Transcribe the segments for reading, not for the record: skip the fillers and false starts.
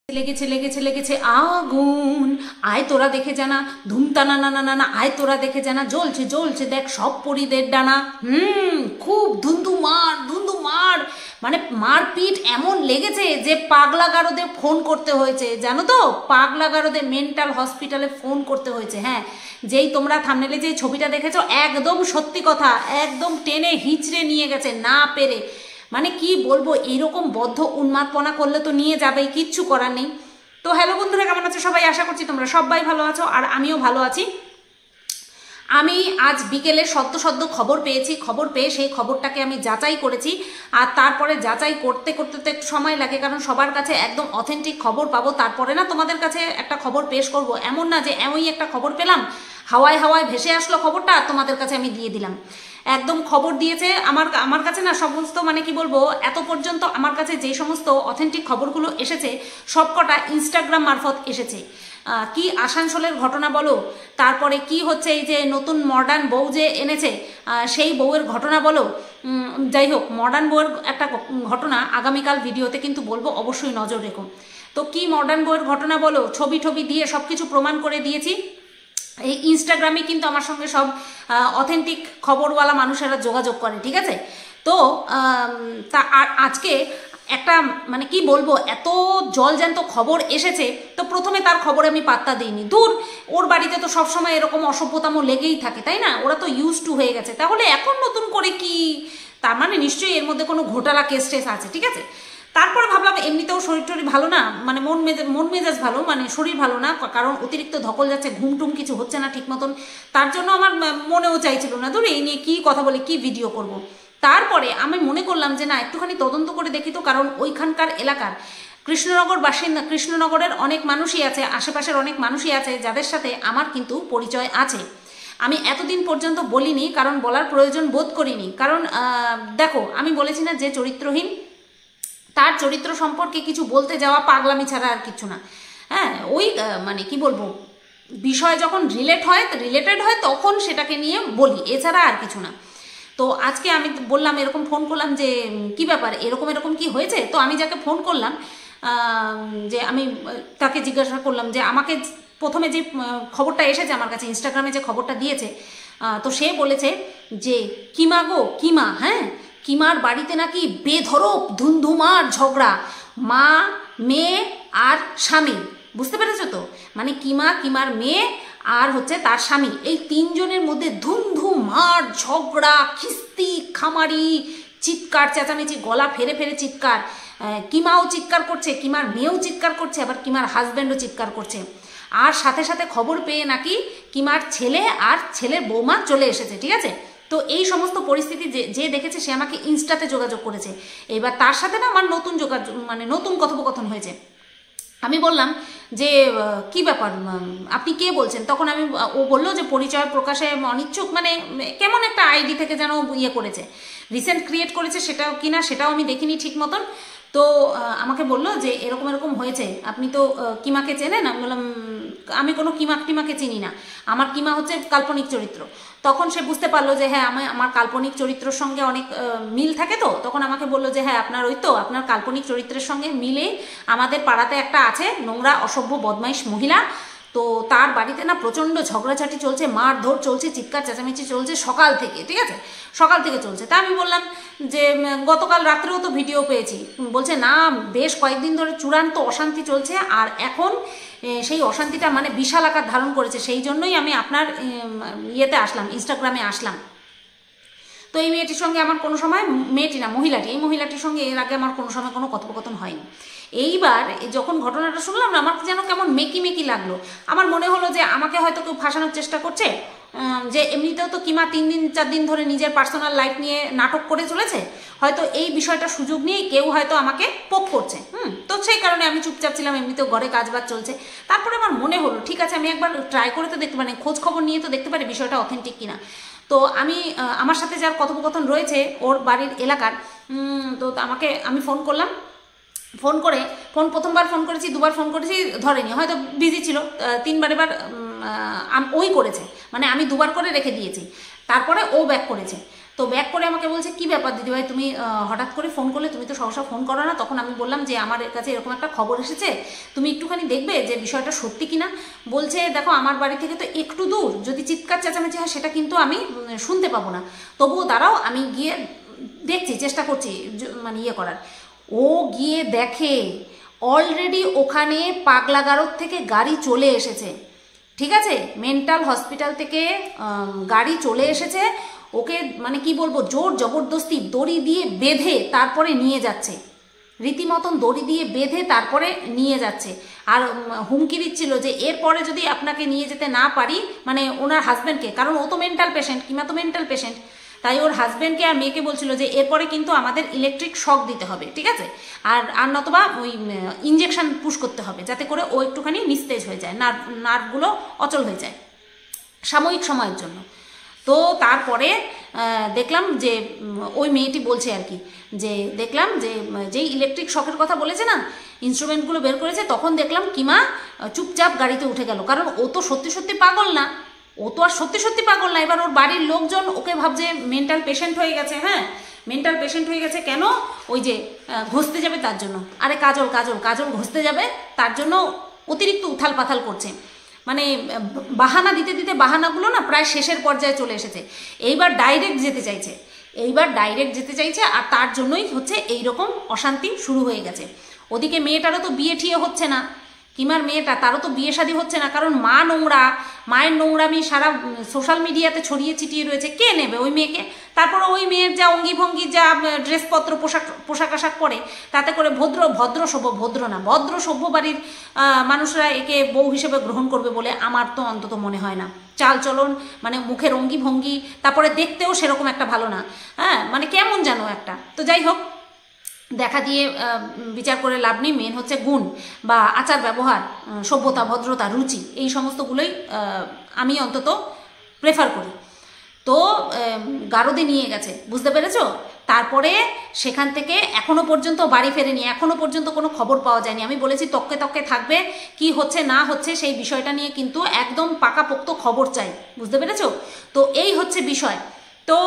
লেগেছে লেগেছে লেগেছে আগুন, আয় তোরা দেখে জানা, ধুমতানা না না না না, আয় তোরা দেখে জানা, জ্বলছে জ্বলছে দেখ সব পরিদের ডানা। খুব ধুন্দুমার মানে মারপিট এমন লেগেছে যে পাগলা গারদে ফোন করতে হয়েছে, জানো তো, পাগলা গারদে মেন্টাল হসপিটালে ফোন করতে হয়েছে। হ্যাঁ, যেই তোমরা থাম্বনেলে যে ছবিটা দেখেছো একদম সত্যি কথা, একদম টেনে হিচড়ে নিয়ে গেছে না পেরে। মানে কি বলবো, এইরকম বদ্ধ উন্মাদপনা করলে তো নিয়ে যাবেই, কিচ্ছু করার নেই। তো হ্যালো বন্ধুরা, কেমন আছো সবাই? আশা করছি তোমরা সবাই ভালো আছো আর আমিও ভালো আছি। আমি আজ বিকেলে সদ্য খবর পেয়েছি, খবর পেয়ে সেই খবরটাকে আমি যাচাই করেছি। আর তারপরে যাচাই করতে করতে তো একটু সময় লাগে, কারণ সবার কাছে একদম অথেন্টিক খবর পাবো, তারপরে না তোমাদের কাছে একটা খবর পেশ করব। এমন না যে এমনই একটা খবর পেলাম, হাওয়ায় হাওয়ায় ভেসে আসলো খবরটা আর তোমাদের কাছে আমি দিয়ে দিলাম। একদম খবর দিয়েছে আমার কাছে না সমস্ত, মানে কি বলবো, এত পর্যন্ত আমার কাছে যে সমস্ত অথেন্টিক খবরগুলো এসেছে সবকটা ইনস্টাগ্রাম মারফত এসেছে। কি আসানসোলের ঘটনা বলো, তারপরে কি হচ্ছে এই যে নতুন মডার্ন বউ যে এনেছে সেই বউয়ের ঘটনা বলো, যাই হোক মডার্ন বউয়ের একটা ঘটনা আগামীকাল ভিডিওতে কিন্তু বলবো, অবশ্যই নজর রেখো। তো কি মডার্ন বউয়ের ঘটনা বলো, ছবি দিয়ে সব কিছু প্রমাণ করে দিয়েছি। এই ইনস্টাগ্রামে কিন্তু আমার সঙ্গে সব অথেন্টিক খবরওয়ালা মানুষেরা যোগাযোগ করে, ঠিক আছে? তো তা আজকে একটা, মানে কি বলবো, এত জলজ্যান্ত খবর এসেছে। তো প্রথমে তার খবরে আমি পাত্তা দিইনি, দূর, ওর বাড়িতে তো সবসময় এরকম অসভ্যতামো লেগেই থাকে, তাই না? ওরা তো ইউজ টু হয়ে গেছে, তাহলে এখন নতুন করে কি? তার মানে নিশ্চয়ই এর মধ্যে কোনো ঘোটালা কেস টেস আছে, ঠিক আছে? তারপরে ভাবলাম এমনিতেও শরীর টরীর ভালো না, মানে মন মেজাজ ভালো, মানে শরীর ভালো না, কারণ অতিরিক্ত ধকল যাচ্ছে, ঘুমটুম কিছু হচ্ছে না ঠিক মতন। তার জন্য আমার মনেও চাইছিল না, ধরো এই নিয়ে কী কথা বলে কি ভিডিও করব। তারপরে আমি মনে করলাম যে না, একটুখানি তদন্ত করে দেখি তো, কারণ ওইখানকার এলাকার কৃষ্ণনগর বাসিন্দা, কৃষ্ণনগরের অনেক মানুষই আছে, আশেপাশের অনেক মানুষই আছে যাদের সাথে আমার কিন্তু পরিচয় আছে। আমি এতদিন পর্যন্ত বলিনি, কারণ বলার প্রয়োজন বোধ করিনি, কারণ দেখো আমি বলেছি না, যে চরিত্রহীন তার চরিত্র সম্পর্কে কিছু বলতে যাওয়া পাগলামি ছাড়া আর কিছু না। হ্যাঁ, ওই মানে কি বলবো, বিষয় যখন রিলেটেড হয় তখন সেটাকে নিয়ে বলি, এছাড়া আর কিছু না। তো আজকে আমি বললাম, এরকম ফোন করলাম যে কি ব্যাপার, এরকম কি হয়েছে। তো আমি যাকে ফোন করলাম, যে আমি তাকে জিজ্ঞাসা করলাম যে আমাকে প্রথমে যে খবরটা এসেছে আমার কাছে, ইনস্টাগ্রামে যে খবরটা দিয়েছে, তো সে বলেছে যে কিমা গো কিমা, হ্যাঁ, কিমার বাড়িতে নাকি বেধড়ক ধুমধুমার ঝগড়া, মা, মেয়ে আর স্বামী, বুঝতে পেরেছো তো? মানে কিমার মেয়ে আর হচ্ছে তার স্বামী, এই তিনজনের মধ্যে ধুমধুমার ঝগড়া, খিস্তি খামারি, চিৎকার চেঁচামেচি, গলা ফেরে ফেরে চিৎকার। কিমাও চিৎকার করছে, কিমার মেয়েও চিৎকার করছে, আবার কিমার হাজব্যান্ডও চিৎকার করছে। আর সাথে সাথে খবর পেয়ে নাকি কিমার ছেলে আর ছেলের বৌমা চলে এসেছে, ঠিক আছে? তো এই সমস্ত পরিস্থিতি যে দেখেছে সে আমাকে ইনস্টাতে যোগাযোগ করেছে। এবার তার সাথে না আমার নতুন কথোপকথন হয়েছে। আমি বললাম যে কি ব্যাপার, আপনি কে বলছেন? তখন ও বললো যে পরিচয় প্রকাশে অনিচ্ছুক, মানে কেমন একটা আইডি থেকে যেন ইয়ে করেছে, রিসেন্ট ক্রিয়েট করেছে, সেটাও কিনা সেটাও আমি দেখিনি ঠিক মতন। তো আমাকে বললো যে এরকম হয়েছে, আপনি তো কিমাকে চেনেন? আমি বললাম আমি কোনো কিমাকে চিনি না, আমার কিমা হচ্ছে কাল্পনিক চরিত্র। তখন সে বুঝতে পারলো যে হ্যাঁ, আমার কাল্পনিক চরিত্রের সঙ্গে অনেক মিল থাকে। তো তখন আমাকে বললো যে হ্যাঁ, আপনার কাল্পনিক চরিত্রের সঙ্গে মিলে আমাদের পাড়াতে একটা আছে নোংরা অসভ্য বদমাইশ মহিলা, তো তার বাড়িতে না প্রচণ্ড ঝগড়াঝাটি চলছে, মারধর চলছে, চিৎকার চেঁচামেচি চলছে সকাল থেকে, ঠিক আছে? সকাল থেকে চলছে। তা আমি বললাম যে গতকাল রাত্রেও তো ভিডিও পেয়েছি। বলছে না, বেশ কয়েকদিন ধরে চূড়ান্ত অশান্তি চলছে, আর এখন সেই অশান্তিটা মানে বিশাল আকার ধারণ করেছে, সেই জন্যই আমি আপনার ইয়েতে আসলাম, ইনস্টাগ্রামে আসলাম। তো এই মেয়েটির সঙ্গে আমার কোনো সময়, এই মহিলাটির সঙ্গে এর আগে আমার কোনো সময় কোনো কথোপকথন হয়নি। এইবার যখন ঘটনাটা শুনলাম না, আমার যেন কেমন মেকি লাগলো। আমার মনে হলো যে আমাকে হয়তো কেউ ফাঁসানোর চেষ্টা করছে, যে এমনিতেও তো কিমা 3-4 দিন ধরে নিজের পার্সোনাল লাইফ নিয়ে নাটক করে চলেছে, হয়তো এই বিষয়টা সুযোগ নিয়ে কেউ হয়তো আমাকে পোক করছে। তো সেই কারণে আমি চুপচাপ ছিলাম, এমনিতেও ঘরে কাজবাজ চলছে। তারপরে আমার মনে হলো ঠিক আছে, আমি একবার ট্রাই করে তো দেখতে পারি, খোঁজ খবর নিয়ে তো দেখতে পারি বিষয়টা অথেন্টিক কিনা। তো আমি আমার সাথে যার কথোপকথন রয়েছে ওর বাড়ির এলাকার, তো আমি ফোন করলাম। প্রথমবার ফোন করেছি, 2বার ফোন করেছি, ধরেনি, হয়তো বিজি ছিল। 3বার এবার ওই করেছে, মানে আমি 2বার করে রেখে দিয়েছি, তারপরে ও ব্যাক করেছে। তো ব্যাক করে আমাকে বলছে কি ব্যাপার দিদিভাই তুমি হঠাৎ করে ফোন করলে, তুমি তো সহসা ফোন করো না। তখন আমি বললাম যে আমার কাছে এরকম একটা খবর এসেছে, তুমি একটুখানি দেখবে যে বিষয়টা সত্যি কিনা। বলছে দেখো আমার বাড়ি থেকে তো একটু দূর, যদি চিৎকার চেঁচামেচি হয় সেটা কিন্তু আমি শুনতে পাবো না, তবুও দাঁড়াও আমি গিয়ে দেখছি, চেষ্টা করছি মানে ইয়ে করার। ও গিয়ে দেখে অলরেডি ওখানে পাগলাগারদ থেকে গাড়ি চলে এসেছে, ঠিক আছে, মেন্টাল হসপিটাল থেকে গাড়ি চলে এসেছে। ওকে মানে কি বলবো, জোর জবরদস্তি দড়ি দিয়ে বেঁধে তারপরে নিয়ে যাচ্ছে, রীতিমতন দড়ি দিয়ে বেঁধে তারপরে নিয়ে যাচ্ছে। আর হুমকি দিচ্ছিল যে এরপরে যদি আপনাকে নিয়ে যেতে না পারি, মানে ওনার হাজব্যান্ডকে, কারণ ও তো মেন্টাল পেশেন্ট, কিমা তো মেন্টাল পেশেন্ট, তাই ওর হাজব্যান্ডকে আর মেয়েকে বলছিল যে এরপরে কিন্তু আমাদের ইলেকট্রিক শক দিতে হবে, ঠিক আছে, আর নতবা ওই ইঞ্জেকশন পুশ করতে হবে, যাতে করে ও একটুখানি নিস্তেজ হয়ে যায়, নার্ভগুলো অচল হয়ে যায় সাময়িক সময়ের জন্য। তো তারপরে দেখলাম যে ওই মেয়েটি বলছে আর কি, যে দেখলাম যে যেই ইলেকট্রিক শকের কথা বলেছে না, ইনস্ট্রুমেন্টগুলো বের করেছে, তখন দেখলাম কিমা চুপচাপ গাড়িতে উঠে গেল, কারণ ও তো সত্যি সত্যি পাগল না, ও তো আর সত্যি সত্যি পাগল না। এবার ওর বাড়ির লোকজন ওকে ভাবছে মেন্টাল পেশেন্ট হয়ে গেছে, হ্যাঁ মেন্টাল পেশেন্ট হয়ে গেছে, কেন ওই যে ঘষতে যাবে তার জন্য, আরে কাজল কাজল কাজল ঘষতে যাবে তার জন্য অতিরিক্ত উথাল পাথাল করছে, মানে বাহানা দিতে দিতে বাহানাগুলো না প্রায় শেষের পর্যায়ে চলে এসেছে। এইবার ডাইরেক্ট যেতে চাইছে, আর তার জন্যই হচ্ছে এইরকম অশান্তি শুরু হয়ে গেছে। ওদিকে মেয়েটারও তো বিয়ে ঠিয়ে হচ্ছে না, কিমার মেয়েটা, তারও তো বিয়ে শাদী হচ্ছে না, কারণ মা নোংরা, মায়ের নোংরামি সারা সোশ্যাল মিডিয়াতে ছড়িয়ে ছিটিয়ে রয়েছে, কে নেবে ওই মেয়েকে? তারপরে ওই মেয়ের যা অঙ্গি ভঙ্গি, যা ড্রেসপত্র পোশাক আশাক পরে, তাতে করে ভদ্র সভ্য বাড়ির মানুষরা একে বউ হিসেবে গ্রহণ করবে বলে আমার তো অন্তত মনে হয় না। চাল চলন, মানে মুখের অঙ্গি ভঙ্গি, তারপরে দেখতেও সেরকম একটা ভালো না, হ্যাঁ মানে কেমন জানো একটা। তো যাই হোক, দেখা দিয়ে বিচার করে লাভ নেই, মেন হচ্ছে গুণ বা আচার ব্যবহার, সভ্যতা, ভদ্রতা, রুচি, এই সমস্তগুলোই আমি অন্তত প্রেফার করি। তো গারদে নিয়ে গেছে, বুঝতে পেরেছো? তারপরে সেখান থেকে এখনো পর্যন্ত বাড়ি ফেরেনি, এখনো পর্যন্ত কোনো খবর পাওয়া যায়নি। আমি বলেছি তককে তককে থাকবে, কি হচ্ছে না হচ্ছে সেই বিষয়টা নিয়ে কিন্তু একদম পাকাপোক্ত খবর চাই, বুঝতে পেরেছো? তো এই হচ্ছে বিষয়। তো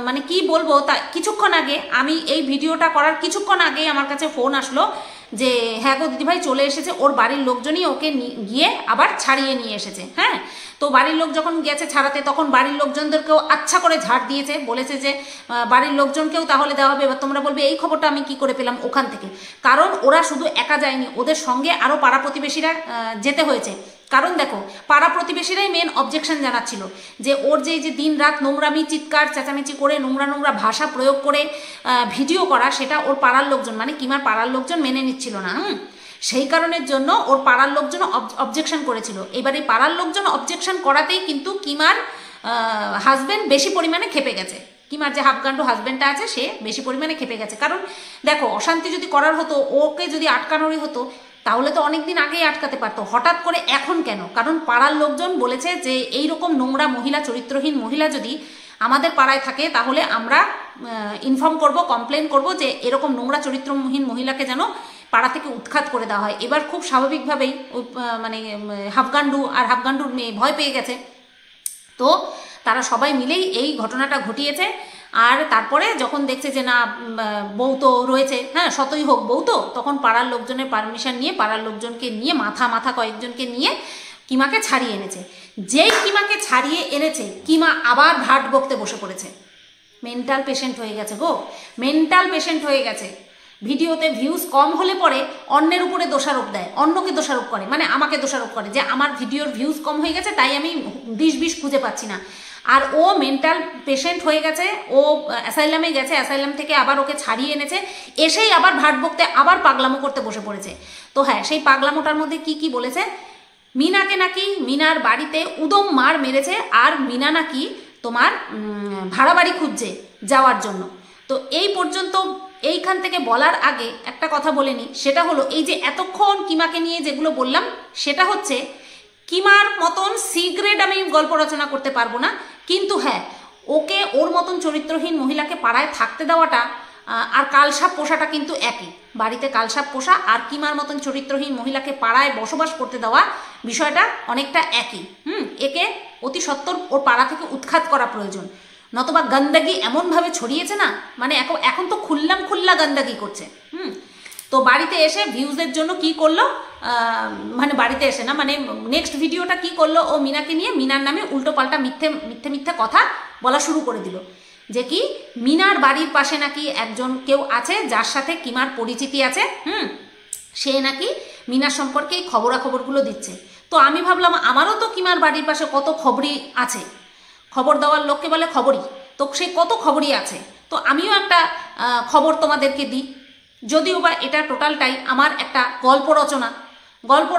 মানে কি বলবো, তা কিছুক্ষণ আগে আমি এই ভিডিওটা করার কিছুক্ষণ আগেই আমার কাছে ফোন আসলো যে হ্যাঁ গো দিদিভাই চলে এসেছে, ওর বাড়ির লোকজনই ওকে গিয়ে আবার ছাড়িয়ে নিয়ে এসেছে। হ্যাঁ, তো বাড়ির লোক যখন গেছে ছাড়াতে, তখন বাড়ির লোকজনদেরকেও আচ্ছা করে ঝাড় দিয়েছে, বলেছে যে বাড়ির লোকজনকেও তাহলে দেওয়া হবে। এবার তোমরা বলবে এই খবরটা আমি কি করে পেলাম ওখান থেকে, কারণ ওরা শুধু একা যায়নি, ওদের সঙ্গে আরও পাড়া প্রতিবেশীরা যেতে হয়েছে। কারণ দেখো, পাড়া প্রতিবেশীরাই মেন অবজেকশন জানাচ্ছিল যে ওর যে দিন রাত নোংরামি, চিৎকার চেঁচামেচি করে নোংরা ভাষা প্রয়োগ করে ভিডিও করা, সেটা ওর পাড়ার লোকজন, মানে কিমার পাড়ার লোকজন মেনে নিচ্ছিল না। সেই কারণের জন্য ওর পাড়ার লোকজন অবজেকশন করেছিল। এবার এই পাড়ার লোকজন অবজেকশন করাতেই কিন্তু কিমার হাজব্যান্ড বেশি পরিমাণে খেপে গেছে। কিমার যে হাফগান্ডু হাজব্যান্ডটা আছে সে বেশি পরিমাণে খেপে গেছে। কারণ দেখো, অশান্তি যদি করার হতো, ওকে যদি আটকানোরই হতো, তাহলে তো অনেকদিন আগেই আটকাতে পারতো, হঠাৎ করে এখন কেন? কারণ পাড়ার লোকজন বলেছে যে এইরকম নোংরা মহিলা, চরিত্রহীন মহিলা যদি আমাদের পাড়ায় থাকে, তাহলে আমরা ইনফর্ম করব, কমপ্লেন করব যে এরকম নোংরা চরিত্রহীন মহিলাকে যেন পাড়া থেকে উৎখাত করে দেওয়া হয়। এবার খুব স্বাভাবিকভাবেই মানে হাফগান্ডুর মেয়ে ভয় পেয়ে গেছে। তো তারা সবাই মিলেই এই ঘটনাটা ঘটিয়েছে। আর তারপরে যখন দেখছে যে না বউ তো রয়েছে, হ্যাঁ শতই হোক বউ তো, তখন পাড়ার লোকজনের পারমিশন নিয়ে, পাড়ার লোকজনকে নিয়ে, মাথা কয়েকজনকে নিয়ে কিমাকে ছাড়িয়ে এনেছে। যেই কিমাকে ছাড়িয়ে এনেছে, কিমা আবার ভাট বকতে বসে পড়েছে। মেন্টাল পেশেন্ট হয়ে গেছে গো, মেন্টাল পেশেন্ট হয়ে গেছে। ভিডিওতে ভিউজ কম হলে পরে অন্যের উপরে দোষারোপ দেয়, অন্যকে দোষারোপ করে, মানে আমাকে দোষারোপ করে যে আমার ভিডিওর ভিউজ কম হয়ে গেছে, তাই আমি বিষ খুঁজে পাচ্ছি না। আর ও মেন্টাল পেশেন্ট হয়ে গেছে, ও অ্যাসাইলামে গেছে, অ্যাসাইলাম থেকে আবার ওকে ছাড়িয়ে এনেছে, এসেই আবার ভাট বকতে, আবার পাগলামো করতে বসে পড়েছে। তো হ্যাঁ, সেই পাগলামোটার মধ্যে কি বলেছে, মিনাকে নাকি মিনার বাড়িতে উদম মার মেরেছে, আর মিনা নাকি তোমার ভাড়া বাড়ি খুঁজছে যাওয়ার জন্য। তো এই পর্যন্ত এইখান থেকে বলার আগে একটা কথা বলে নিই, সেটা হলো এই যে এতক্ষণ কিমাকে নিয়ে যেগুলো বললাম, সেটা হচ্ছে কিমার মতন সিগ্রেট আমি গল্প রচনা করতে পারবো না, কিন্তু হ্যাঁ ওকে ওর মতন চরিত্রহীন মহিলাকে পাড়ায় থাকতে দেওয়াটা আর কালসাপ পোষাটা কিন্তু একই। বাড়িতে কালসাপ পোষা আর কিমার মতন চরিত্রহীন মহিলাকে পাড়ায় বসবাস করতে দেওয়া বিষয়টা অনেকটা একই। একে অতি সত্বর ওর পাড়া থেকে উৎখাত করা প্রয়োজন। নতবা গন্দাগি এমনভাবে ছড়িয়েছে না, মানে এখন তো খুল্লা গন্দাগি করছে। তো বাড়িতে এসে ভিউজের জন্য কি করলো, মানে বাড়িতে এসে না, মানে নেক্সট ভিডিওটা কি করলো, ও মিনাকে নিয়ে মিনার নামে উল্টো পাল্টা মিথ্যে কথা বলা শুরু করে দিল, যে কি মিনার বাড়ির পাশে নাকি একজন কেউ আছে যার সাথে কিমার পরিচিতি আছে, সে নাকি মিনার সম্পর্কে এই খবরাখবরগুলো দিচ্ছে। তো আমি ভাবলাম আমারও তো কিমার বাড়ির পাশে কত খবরই আছে, খবর দেওয়ার লোককে বলে খবরই, তো সেই কত খবরই আছে, তো আমিও একটা খবর তোমাদেরকে দিই। যদিও বা এটা টোটালটাই আমার একটা গল্প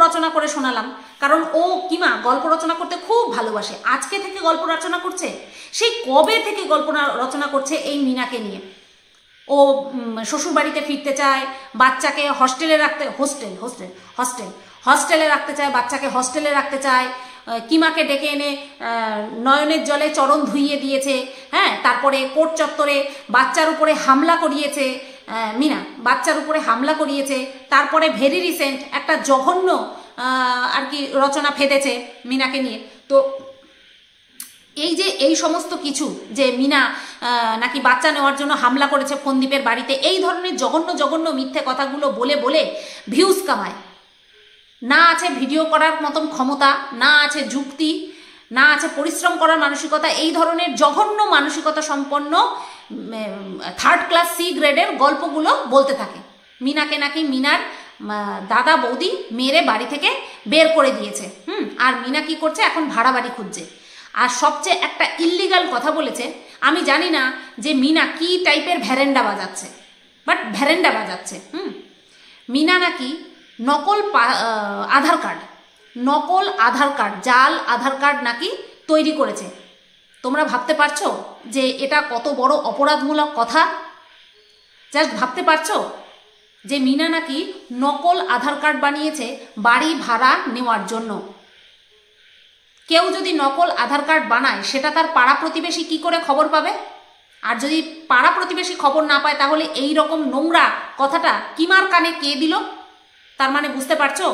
রচনা করে শোনালাম, কারণ ও কিমা গল্প রচনা করতে খুব ভালোবাসে। আজকে থেকে গল্প রচনা করছে, সেই কবে থেকে গল্প রচনা করছে এই মিনাকে নিয়ে। ও শ্বশুর বাড়িতে ফিরতে চায়, বাচ্চাকে হস্টেলে রাখতে চায়, বাচ্চাকে হস্টেলে রাখতে চায়, কিমাকে ডেকে এনে নয়নের জলে চরণ ধুইয়ে দিয়েছে, হ্যাঁ, তারপরে কোর্ট চত্বরে বাচ্চার উপরে হামলা করিয়েছে, মিনা বাচ্চার উপরে হামলা করিয়েছে, তারপরে ভেরি রিসেন্ট একটা জঘন্য আর কি রচনা ফেদেছে মিনাকে নিয়ে। তো এই যে এই সমস্ত কিছু, যে মিনা নাকি বাচ্চা নেওয়ার জন্য হামলা করেছে ফন্দীপের বাড়িতে, এই ধরনের জঘন্য মিথ্যে কথাগুলো বলে ভিউজ কামায়। না আছে ভিডিও করার মতন ক্ষমতা, না আছে যুক্তি, না আছে পরিশ্রম করার মানসিকতা, এই ধরনের জঘন্য মানসিকতা সম্পন্ন থার্ড ক্লাস সি গ্রেডের গল্পগুলো বলতে থাকে। মিনাকে নাকি মিনার দাদা বৌদি মেরে বাড়ি থেকে বের করে দিয়েছে, আর মিনা কি করছে, এখন ভাড়া বাড়ি খুঁজছে। আর সবচেয়ে একটা ইল্লিগাল কথা বলেছে, আমি জানি না যে মিনা কি টাইপের ভ্যারেন্ডা বাজাচ্ছে, মিনা নাকি নকল আধার কার্ড জাল আধার কার্ড নাকি তৈরি করেছে। তোমরা ভাবতে পারছো যে এটা কত বড় অপরাধমূলক কথা? জাস্ট ভাবতে পারছো যে মিনা নাকি নকল আধার কার্ড বানিয়েছে বাড়ি ভাড়া নেওয়ার জন্য। কেউ যদি নকল আধার কার্ড বানায়, সেটা তার পাড়া প্রতিবেশী কি করে খবর পাবে? আর যদি পাড়া প্রতিবেশী খবর না পায়, তাহলে এই রকম নোংরা কথাটা কিমার কানে কে দিল? তার মানে বুঝতে পারছো,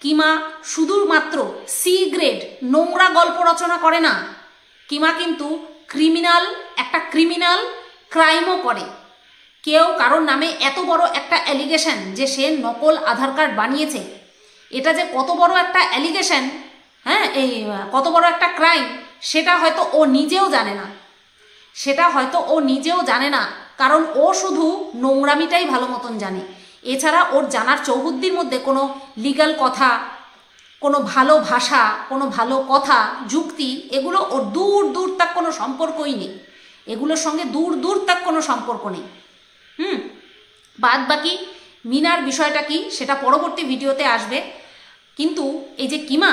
কিমা শুধুমাত্র সি গ্রেড নোংরা গল্প রচনা করে না, কিমা কিন্তু একটা ক্রিমিনাল ক্রাইমও করে। কেউ কারোর নামে এত বড় একটা অ্যালিগেশন যে সে নকল আধার কার্ড বানিয়েছে, এটা যে কত বড় একটা অ্যালিগেশন, হ্যাঁ, এই কত বড় একটা ক্রাইম, সেটা হয়তো ও নিজেও জানে না, কারণ ও শুধু নোংরামিটাই ভালো মতন জানে। এছাড়া ওর জানার চৌহদ্দির মধ্যে কোনো লিগ্যাল কথা, কোনো ভালো ভাষা, কোনো ভালো কথা, যুক্তি, এগুলো ওর দূর তাক কোনো সম্পর্কই নেই, এগুলোর সঙ্গে দূর তাক কোনো সম্পর্ক নেই। বাদ বাকি মিনার বিষয়টা কি সেটা পরবর্তী ভিডিওতে আসবে। কিন্তু এই যে কিমা,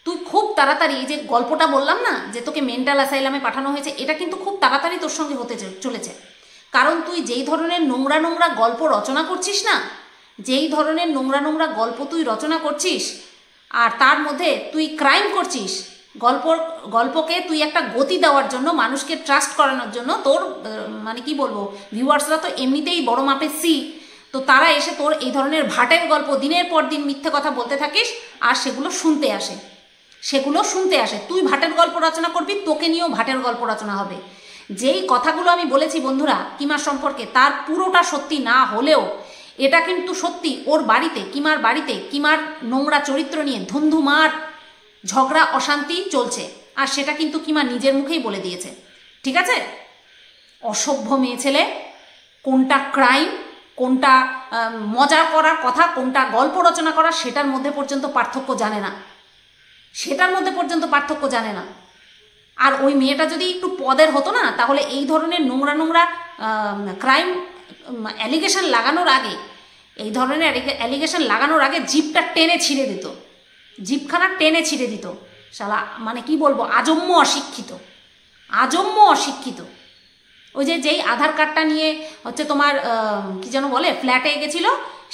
তুই খুব তাড়াতাড়ি, এই যে গল্পটা বললাম না যে তোকে মেন্টাল অ্যাসাইলামে পাঠানো হয়েছে, এটা কিন্তু খুব তাড়াতাড়ি তোর সঙ্গে হতে চলেছে। কারণ তুই যেই ধরনের নোংরা গল্প রচনা করছিস না, যেই ধরনের নোংরা গল্প তুই রচনা করছিস, আর তার মধ্যে তুই ক্রাইম করছিস, গল্পকে তুই একটা গতি দেওয়ার জন্য, মানুষকে ট্রাস্ট করানোর জন্য, তোর মানে কি বলবো, ভিউয়ার্সরা তো এমনিতেই বড় মাপের তো তারা এসে তোর এই ধরনের ভাটের গল্প দিনের পর দিন মিথ্যে কথা বলতে থাকিস, আর সেগুলো শুনতে আসে। তুই ভাটের গল্প রচনা করবি, তোকে নিয়েও ভাটের গল্প রচনা হবে। যেই কথাগুলো আমি বলেছি বন্ধুরা কিমার সম্পর্কে, তার পুরোটা সত্যি না হলেও এটা কিন্তু সত্যি। ওর বাড়িতে, কিমার নোংরা চরিত্র নিয়ে ধুন্ধুমার ঝগড়া অশান্তি চলছে, আর সেটা কিন্তু কিমা নিজের মুখেই বলে দিয়েছে। ঠিক আছে, অসভ্য মেয়ে ছেলে, কোনটা ক্রাইম, কোনটা মজা করার কথা, কোনটা গল্প রচনা করা, সেটার মধ্যে পর্যন্ত পার্থক্য জানে না। আর ওই মেয়েটা যদি একটু পদের হতো না, তাহলে এই ধরনের নোংরা ক্রাইম অ্যালিগেশন লাগানোর আগে জিপটা টেনে ছিঁড়ে দিত, জিপখানা টেনে ছিঁড়ে দিত। শালা মানে কি বলবো, আজম্য অশিক্ষিত। ওই যেই আধার কার্ডটা নিয়ে হচ্ছে তোমার কি যেন বলে, ফ্ল্যাটে গেছিল,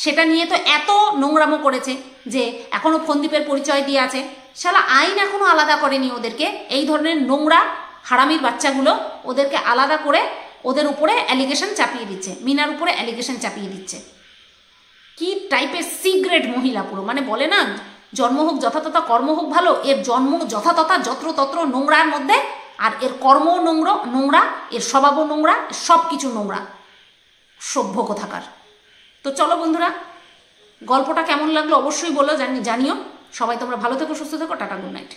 সেটা নিয়ে তো এত নোংরামো করেছে যে এখনো ফন্দীপের পরিচয় দিয়ে আছে। শালা আইন এখনো আলাদা করেনি ওদেরকে, এই ধরনের নোংরা হারামির বাচ্চাগুলো ওদেরকে আলাদা করে ওদের উপরে অ্যালিগেশন চাপিয়ে দিচ্ছে, মিনার উপরে অ্যালিগেশন চাপিয়ে দিচ্ছে। কি টাইপের সিগ্রেট মহিলা পুরো, মানে বলে না জন্ম হোক যথাতথা কর্ম হোক ভালো, এর জন্ম যথাতথা যত্রতত্র নোংরার মধ্যে আর এর কর্মও নোংরা, এর স্বভাবও নোংরা, সব কিছু নোংরা, সভ্য কোথাকার। তো চলো বন্ধুরা, গল্পটা কেমন লাগলো অবশ্যই বলো, জানিও। সবাই তোমরা ভালো থেকো, সুস্থ থেকো, টাটা, গুড নাইট।